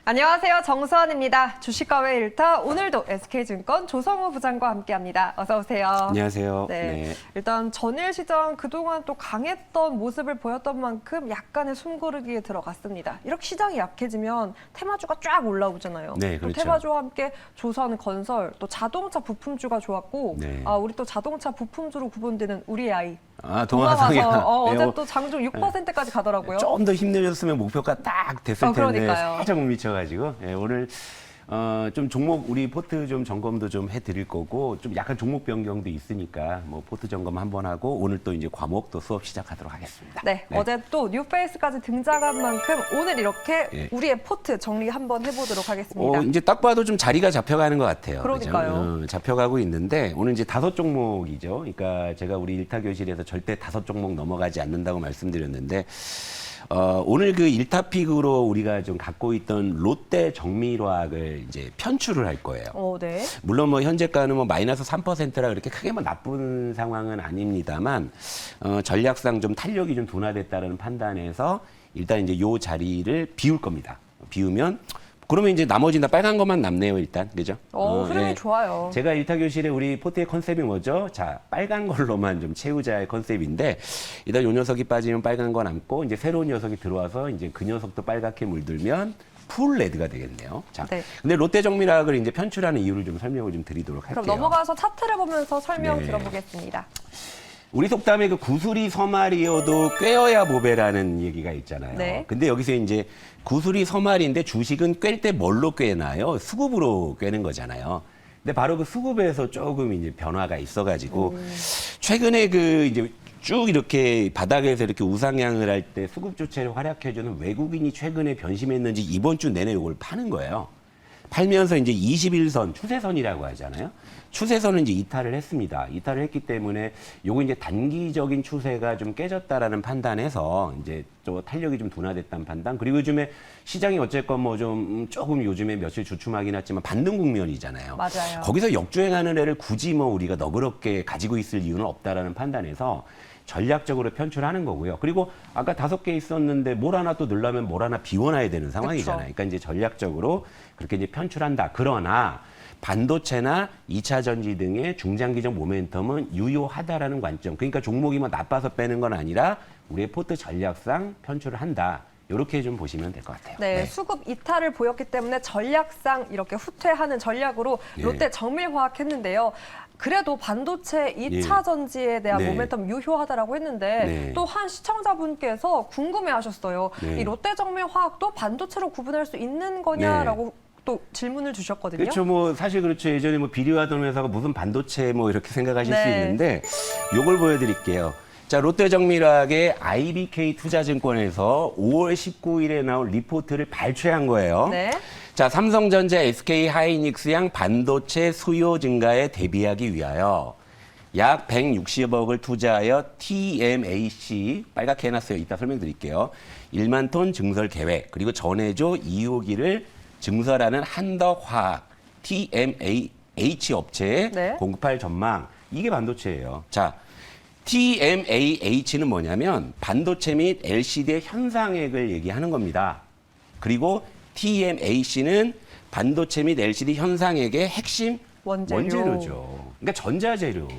안녕하세요. 정수환입니다. 주식과외 1타 오늘도 SK증권 조성우 부장과 함께합니다. 어서 오세요. 안녕하세요. 네. 일단 전일 시장 그동안 또 강했던 모습을 보였던 만큼 약간의 숨고르기에 들어갔습니다. 이렇게 시장이 약해지면 테마주가 쫙 올라오잖아요. 네, 그렇죠. 테마주와 함께 조선건설, 또 자동차 부품주가 좋았고 네. 우리 또 자동차 부품주로 구분되는 우리의 아이. 동화성이 어제 또 장중 6%까지 가더라고요. 좀 더 힘내줬으면 목표가 딱 됐을 텐데 그러니까요. 살짝 못 미쳐가지고 오늘 좀 종목 우리 포트 좀 점검도 좀 해드릴 거고 좀 약간 종목 변경도 있으니까 뭐 포트 점검 한번 하고 오늘 또 이제 과목 또 수업 시작하도록 하겠습니다. 네, 어제 또 뉴페이스까지 등장한 만큼 오늘 이렇게 우리의 포트 정리 한번 해보도록 하겠습니다. 이제 딱 봐도 좀 자리가 잡혀가는 것 같아요. 그러니까요. 그죠? 잡혀가고 있는데 오늘 이제 5종목이죠. 그러니까 제가 우리 일타 교실에서 절대 5종목 넘어가지 않는다고 말씀드렸는데 오늘 그 일타픽으로 우리가 좀 갖고 있던 롯데 정밀화학을 이제 편출을 할 거예요. 네. 물론 뭐 현재가는 뭐 마이너스 3%라 그렇게 크게 뭐 나쁜 상황은 아닙니다만 전략상 좀 탄력이 좀 둔화됐다는 판단에서 일단 이제 요 자리를 비울 겁니다. 비우면 그러면 이제 나머지는 다 빨간 것만 남네요, 일단. 그죠? 흐름이 좋아요. 제가 일타 교실에 우리 포트의 컨셉이 뭐죠? 자, 빨간 걸로만 좀 채우자의 컨셉인데, 일단 요 녀석이 빠지면 빨간 거 남고, 이제 새로운 녀석이 들어와서 이제 그 녀석도 빨갛게 물들면 풀 레드가 되겠네요. 자, 네. 근데 롯데 정밀화학을 이제 편출하는 이유를 좀 설명을 좀 드리도록 할게요. 그럼 넘어가서 차트를 보면서 설명 네. 들어보겠습니다. 우리 속담에 그 구슬이 서말이어도 꿰어야 보배라는 얘기가 있잖아요. 네. 근데 여기서 이제 구슬이 서말인데 주식은 꿰 때 뭘로 꿰나요? 수급으로 꿰는 거잖아요. 근데 바로 그 수급에서 조금 이제 변화가 있어가지고 최근에 그 이제 쭉 이렇게 바닥에서 이렇게 우상향을 할 때 수급 주체를 활약해주는 외국인이 최근에 변심했는지 이번 주 내내 이걸 파는 거예요. 팔면서 이제 21선, 추세선이라고 하잖아요. 추세선은 이제 이탈을 했습니다. 이탈을 했기 때문에 요거 이제 단기적인 추세가 좀 깨졌다라는 판단에서 이제 또 탄력이 좀 둔화됐다는 판단. 그리고 요즘에 시장이 어쨌건 뭐 좀 조금 요즘에 며칠 주춤하긴 했지만 반등 국면이잖아요. 맞아요. 거기서 역주행하는 애를 굳이 뭐 우리가 너그럽게 가지고 있을 이유는 없다라는 판단에서 전략적으로 편출하는 거고요. 그리고 아까 5개 있었는데 뭘 하나 또 넣으려면 뭘 하나 비워놔야 되는 상황이잖아요. 그쵸. 그러니까 이제 전략적으로 그렇게 이제 편출한다. 그러나 반도체나 2차 전지 등의 중장기적 모멘텀은 유효하다라는 관점. 그러니까 종목이 뭐 나빠서 빼는 건 아니라 우리의 포트 전략상 편출을 한다. 이렇게 좀 보시면 될 것 같아요. 네, 수급 이탈을 보였기 때문에 전략상 이렇게 후퇴하는 전략으로 롯데 정밀화학 했는데요. 그래도 반도체 2차 전지에 대한 네. 모멘텀 유효하다라고 했는데 네. 또 한 시청자분께서 궁금해하셨어요. 네. 이 롯데 정밀화학도 반도체로 구분할 수 있는 거냐라고 또 질문을 주셨거든요. 그렇죠. 뭐 사실 그렇죠. 예전에 뭐 비료하던 회사가 무슨 반도체 뭐 이렇게 생각하실 수 네. 있는데 요걸 보여드릴게요. 자, 롯데정밀화학의 IBK 투자증권에서 5월 19일에 나온 리포트를 발췌한 거예요. 네. 자, 삼성전자, SK하이닉스양 반도체 수요 증가에 대비하기 위하여 약 160억을 투자하여 TMAC, 빨갛게 해놨어요. 이따 설명드릴게요. 1만 톤 증설 계획, 그리고 전해조 2호기를 증설하는 한덕화학, TMAH 업체에 네. 공급할 전망. 이게 반도체예요. 자, TMAH는 뭐냐면 반도체 및 LCD의 현상액을 얘기하는 겁니다. 그리고 TMAC는 반도체 및 LCD 현상액의 핵심 원재료죠. 그러니까 전자재료.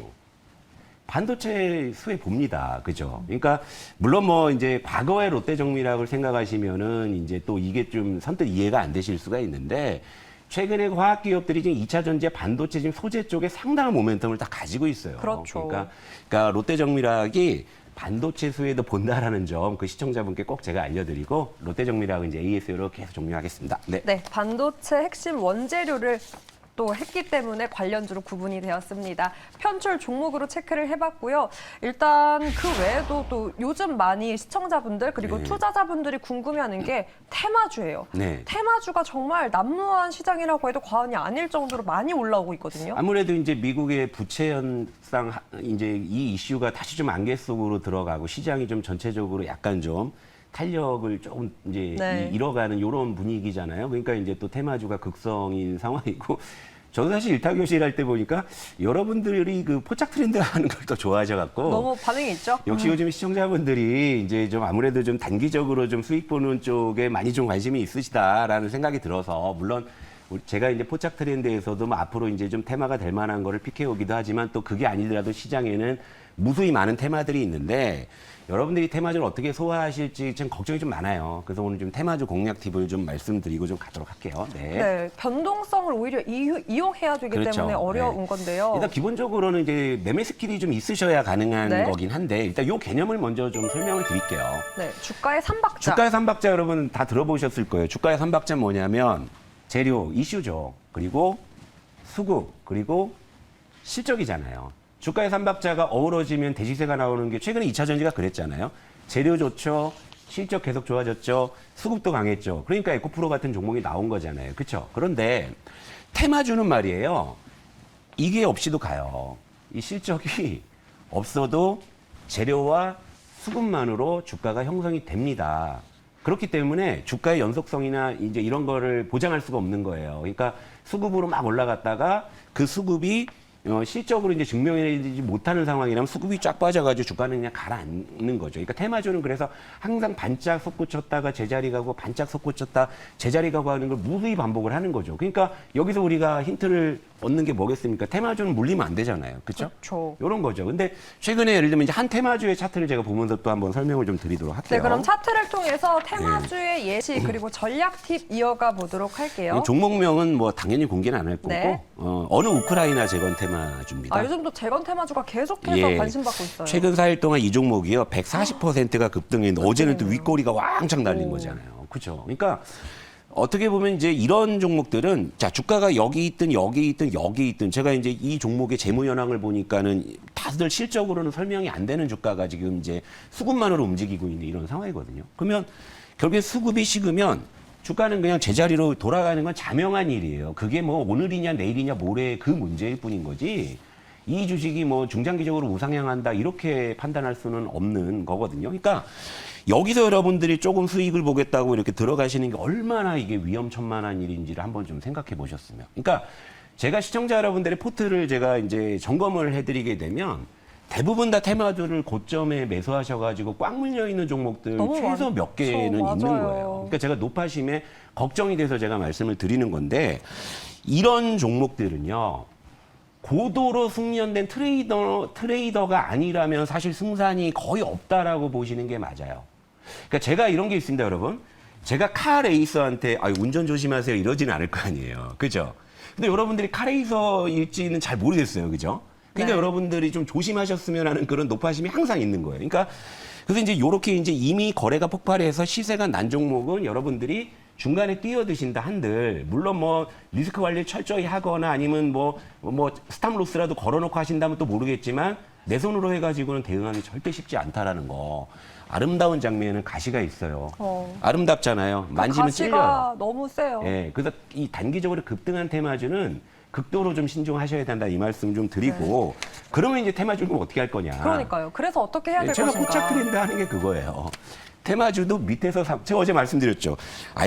반도체 수혜 봅니다. 그죠? 그러니까, 물론 뭐 이제 과거의 롯데정밀화학을 생각하시면은 이제 또 이게 좀 선뜻 이해가 안 되실 수가 있는데, 최근에 화학기업들이 지금 2차 전지의 반도체 지금 소재 쪽에 상당한 모멘텀을 다 가지고 있어요. 그렇죠. 그러니까 롯데정밀화학이 반도체 수혜도 본다라는 점 그 시청자분께 꼭 제가 알려드리고 롯데정밀화학은 이제 AS로 계속 종료하겠습니다. 네. 네, 반도체 핵심 원재료를 또 했기 때문에 관련주로 구분이 되었습니다. 편출 종목으로 체크를 해봤고요. 일단 그 외에도 또 요즘 많이 시청자분들 그리고 투자자분들이 궁금해하는 게 테마주예요. 네. 테마주가 정말 난무한 시장이라고 해도 과언이 아닐 정도로 많이 올라오고 있거든요. 아무래도 이제 미국의 부채 현상 이제 이 이슈가 다시 좀 안개 속으로 들어가고 시장이 좀 전체적으로 약간 좀 탄력을 조금 이제 잃어가는 이런 분위기잖아요. 그러니까 이제 또 테마주가 극성인 상황이고 저도 사실 일타 교실 할 때 보니까 여러분들이 그 포착 트렌드 하는 걸 더 좋아하셔갖고 너무 반응이 있죠? 역시 요즘 시청자분들이 이제 좀 아무래도 좀 단기적으로 좀 수익 보는 쪽에 많이 좀 관심이 있으시다라는 생각이 들어서 물론 제가 이제 포착 트렌드에서도 뭐 앞으로 이제 좀 테마가 될 만한 거를 픽해 오기도 하지만 또 그게 아니더라도 시장에는 무수히 많은 테마들이 있는데 여러분들이 테마주를 어떻게 소화하실지 좀 걱정이 좀 많아요. 그래서 오늘 좀 테마주 공략 팁을 좀 말씀드리고 좀 가도록 할게요. 네. 네, 변동성을 오히려 이용해야 되기 그렇죠. 때문에 어려운 네. 건데요. 일단 기본적으로는 이제 매매 스킬이 좀 있으셔야 가능한 네. 거긴 한데 일단 요 개념을 먼저 좀 설명을 드릴게요. 네, 주가의 삼박자. 주가의 삼박자 여러분 다 들어보셨을 거예요. 주가의 삼박자 뭐냐면 재료, 이슈죠. 그리고 수급, 그리고 실적이잖아요. 주가의 삼박자가 어우러지면 대시세가 나오는 게 최근에 2차 전지가 그랬잖아요. 재료 좋죠. 실적 계속 좋아졌죠. 수급도 강했죠. 그러니까 에코프로 같은 종목이 나온 거잖아요. 그렇죠? 그런데 테마주는 말이에요. 이게 없이도 가요. 이 실적이 없어도 재료와 수급만으로 주가가 형성이 됩니다. 그렇기 때문에 주가의 연속성이나 이제 이런 거를 보장할 수가 없는 거예요. 그러니까 수급으로 막 올라갔다가 그 수급이 실적으로 이제 증명해내지 못하는 상황이라면 수급이 쫙 빠져가지고 주가는 그냥 가라앉는 거죠. 그러니까 테마주는 그래서 항상 반짝 솟구쳤다가 제자리 가고 반짝 솟구쳤다 제자리 가고 하는 걸 무수히 반복을 하는 거죠. 그러니까 여기서 우리가 힌트를 얻는 게 뭐겠습니까? 테마주는 물리면 안 되잖아요. 그렇죠? 그렇죠. 이런 거죠. 근데 최근에 예를 들면 이제 한 테마주의 차트를 제가 보면서 또 한번 설명을 좀 드리도록 할게요. 네, 그럼 차트를 통해서 테마주의 예시 그리고 전략 팁 이어가 보도록 할게요. 종목명은 뭐 당연히 공개는 안 할 거고 네. 어느 우크라이나 재건 테마주입니다. 아, 요즘도 재건 테마주가 계속해서 예. 관심받고 있어요. 최근 4일 동안 이 종목이요 140%가 급등했는데 어제는 또 윗꼬리가 왕창 달린 오. 거잖아요. 그렇죠. 그러니까 어떻게 보면 이제 이런 종목들은 자 주가가 여기 있든 여기 있든 여기 있든 제가 이제 이 종목의 재무 현황을 보니까는 다들 실적으로는 설명이 안 되는 주가가 지금 이제 수급만으로 움직이고 있는 이런 상황이거든요. 그러면 결국에 수급이 식으면 주가는 그냥 제자리로 돌아가는 건 자명한 일이에요. 그게 뭐 오늘이냐 내일이냐 모레 그 문제일 뿐인 거지. 이 주식이 뭐 중장기적으로 우상향한다 이렇게 판단할 수는 없는 거거든요. 그러니까 여기서 여러분들이 조금 수익을 보겠다고 이렇게 들어가시는 게 얼마나 이게 위험천만한 일인지를 한번 좀 생각해 보셨으면. 그러니까 제가 시청자 여러분들의 포트를 제가 이제 점검을 해드리게 되면 대부분 다 테마주를 고점에 매수하셔가지고 꽉 물려 있는 종목들 너무 최소 몇 개는 많죠. 있는 맞아요. 거예요. 그러니까 제가 노파심에 걱정이 돼서 제가 말씀을 드리는 건데 이런 종목들은요. 고도로 숙련된 트레이더가 아니라면 사실 승산이 거의 없다라고 보시는 게 맞아요. 그러니까 제가 이런 게 있습니다, 여러분. 제가 카레이서한테 운전 조심하세요 이러지는 않을 거 아니에요. 그죠? 근데 여러분들이 카레이서일지는 잘 모르겠어요. 그죠? 그러니까 네. 여러분들이 좀 조심하셨으면 하는 그런 노파심이 항상 있는 거예요. 그러니까 그래서 이제 요렇게 이제 이미 거래가 폭발해서 시세가 난 종목은 여러분들이 중간에 뛰어드신다 한들 물론 뭐 리스크 관리를 철저히 하거나 아니면 뭐 스탑로스라도 걸어놓고 하신다면 또 모르겠지만 내 손으로 해가지고는 대응하기 절대 쉽지 않다라는 거. 아름다운 장미에는 가시가 있어요. 아름답잖아요. 만지면 가시가 찔려요. 너무 세요. 예, 그래서 이 단기적으로 급등한 테마주는 극도로 좀 신중하셔야 된다 이 말씀 좀 드리고 그러면 이제 테마주는 어떻게 할 거냐. 그러니까요. 그래서 어떻게 해야 될 제가 것인가. 포착 트렌드 하는 게 그거예요. 테마주도 밑에서 제가 어제 말씀드렸죠.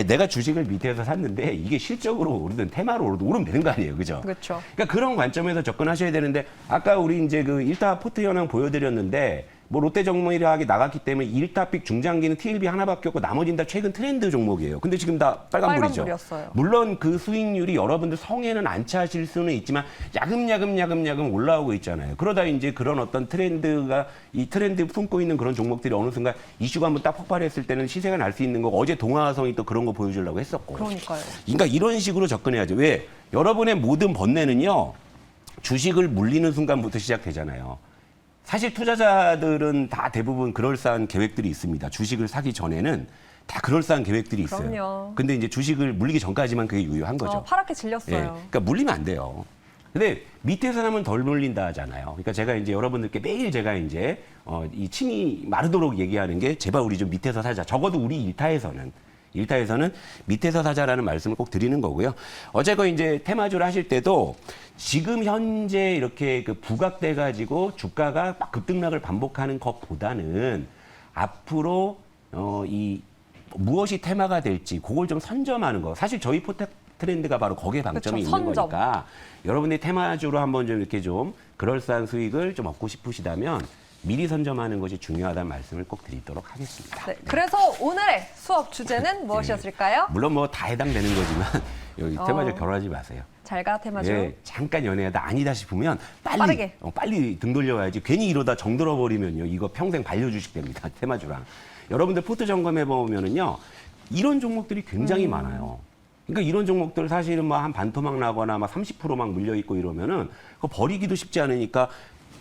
내가 주식을 밑에서 샀는데 이게 실적으로 오르든 테마로 오르면 되는 거 아니에요. 그죠? 그렇죠. 그러니까 그런 관점에서 접근하셔야 되는데 아까 우리 이제 그 1타 포트 현황 보여드렸는데 뭐 롯데 정밀하게 나갔기 때문에 1타픽 중장기는 TLB 하나밖에 없고 나머지는 다 최근 트렌드 종목이에요. 근데 지금 다 빨간불이죠. 빨간불이었어요. 물론 그 수익률이 여러분들 성에는 안 차실 수는 있지만 야금야금 올라오고 있잖아요. 그러다 이제 그런 어떤 트렌드가 이 트렌드 품고 있는 그런 종목들이 어느 순간 이슈가 한번 딱 폭발했을 때는 시세가 날 수 있는 거 어제 동아화성이 또 그런 거 보여주려고 했었고. 그러니까요. 그러니까 이런 식으로 접근해야죠. 왜? 여러분의 모든 번뇌는요. 주식을 물리는 순간부터 시작되잖아요. 사실 투자자들은 다 대부분 그럴싸한 계획들이 있습니다. 주식을 사기 전에는 다 그럴싸한 계획들이 있어요. 그럼요. 근데 이제 주식을 물리기 전까지만 그게 유효한 거죠. 파랗게 예. 질렸어요. 그러니까 물리면 안 돼요. 근데 밑에서 나면 덜 물린다 하잖아요. 그러니까 제가 이제 여러분들께 매일 제가 이제 이 침이 마르도록 얘기하는 게 제발 우리 좀 밑에서 사자. 적어도 우리 일타에서는 밑에서 사자라는 말씀을 꼭 드리는 거고요. 어제거 이제 테마주를 하실 때도 지금 현재 이렇게 그 부각돼 가지고 주가가 막 급등락을 반복하는 것보다는 앞으로 이 무엇이 테마가 될지 그걸 좀 선점하는 거. 사실 저희 트렌드가 바로 거기에 방점이 그렇죠. 있는 선점. 거니까 여러분들이 테마주로 한번 좀 이렇게 좀 그럴싸한 수익을 좀 얻고 싶으시다면 미리 선점하는 것이 중요하다는 말씀을 꼭 드리도록 하겠습니다. 네, 그래서 오늘의 수업 주제는 무엇이었을까요? 물론 뭐 다 해당되는 거지만 여기 테마주 결혼하지 마세요. 잘가 테마주. 예, 잠깐 연애하다 아니다 싶으면 빠르게. 빨리 등 돌려야지. 괜히 이러다 정 들어버리면요. 이거 평생 반려주식 됩니다. 테마주랑. 여러분들 포트 점검해 보면은요. 이런 종목들이 굉장히 많아요. 그러니까 이런 종목들 사실은 뭐 한 반토막 나거나 막 30%막 물려 있고 이러면은 그거 버리기도 쉽지 않으니까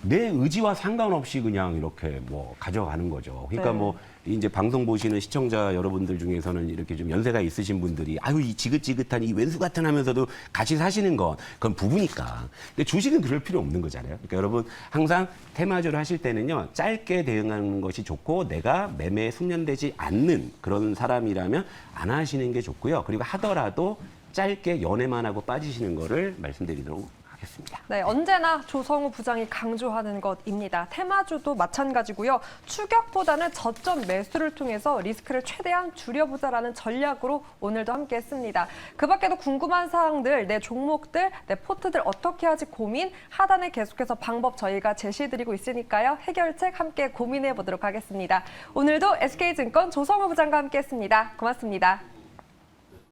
내 의지와 상관없이 그냥 이렇게 뭐 가져가는 거죠. 그러니까 네. 뭐 이제 방송 보시는 시청자 여러분들 중에서는 이렇게 좀 연세가 있으신 분들이 아유 이 지긋지긋한 이 왼수 같은 하면서도 같이 사시는 건 그건 부부니까. 근데 주식은 그럴 필요 없는 거잖아요. 그러니까 여러분 항상 테마주를 하실 때는요 짧게 대응하는 것이 좋고 내가 매매에 숙련되지 않는 그런 사람이라면 안 하시는 게 좋고요. 그리고 하더라도 짧게 연애만 하고 빠지시는 거를 말씀드리도록 하겠습니다. 네, 언제나 조성우 부장이 강조하는 것입니다. 테마주도 마찬가지고요. 추격보다는 저점 매수를 통해서 리스크를 최대한 줄여보자라는 전략으로 오늘도 함께했습니다. 그 밖에도 궁금한 사항들, 내 종목들, 내 포트들 어떻게 하지 고민, 하단에 계속해서 방법 저희가 제시해드리고 있으니까요. 해결책 함께 고민해보도록 하겠습니다. 오늘도 SK증권 조성우 부장과 함께했습니다. 고맙습니다.